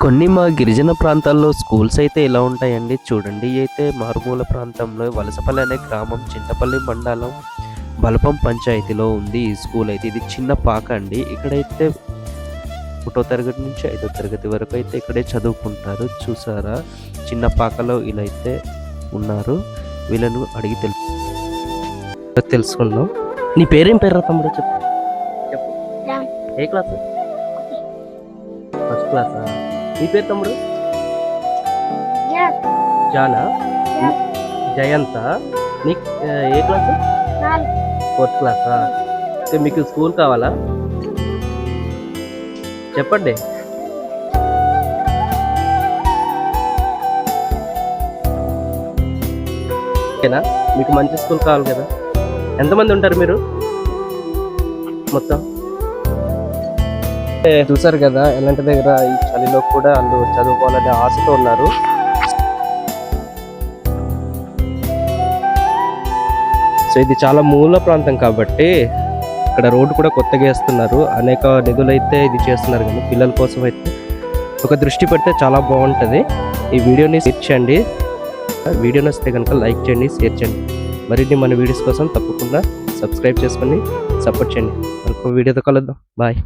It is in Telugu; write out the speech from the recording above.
కొన్ని మా గిరిజన ప్రాంతాల్లో స్కూల్స్ అయితే ఇలా ఉంటాయండి. చూడండి అయితే మారుమూల ప్రాంతంలో వలసపల్లి అనే గ్రామం చింతపల్లి మండలం బలపం పంచాయతీలో ఉంది ఈ స్కూల్ అయితే. ఇది చిన్న పాక అండి. ఇక్కడైతే 1వ తరగతి నుంచి 5వ తరగతి వరకు అయితే ఇక్కడే చదువుకుంటారు. చూసారా చిన్న పాకలో ఇలా అయితే ఉన్నారు. వీళ్ళను అడిగి తెలుసుకుందాం. నీ పేరేం పేరు తమ్ముడు? చెప్పు. ఏ క్లాస్? ఫస్ట్ క్లాసా? నీ పేరు తమ్ముడు? జానా? జయంత. నీ ఏ క్లాస్? 4th క్లాసా? మీకు స్కూల్ కావాలా? చెప్పండి. ఓకేనా? మీకు మంచి స్కూల్ కావాలి కదా. ఎంతమంది ఉంటారు మీరు మొత్తం? చూసారు కదా ఎలాంటి దగ్గర ఈ చలిలో కూడా వాళ్ళు చదువుకోవాలనే ఆశతో ఉన్నారు. సో ఇది చాలా మూల ప్రాంతం కాబట్టి ఇక్కడ రోడ్డు కూడా కొత్తగా వేస్తున్నారు. అనేక నిధులైతే ఇది చేస్తున్నారు. కానీ పిల్లల కోసం అయితే ఒక దృష్టి పెడితే చాలా బాగుంటుంది. ఈ వీడియోని షేర్ చేయండి. వీడియో నచ్చితే కనుక లైక్ చేయండి, షేర్ చేయండి. మరిన్ని మన వీడియోస్ కోసం తప్పకుండా సబ్స్క్రైబ్ చేసుకొని సపోర్ట్ చేయండి. మరొక వీడియోతో కలుద్దాం. బాయ్.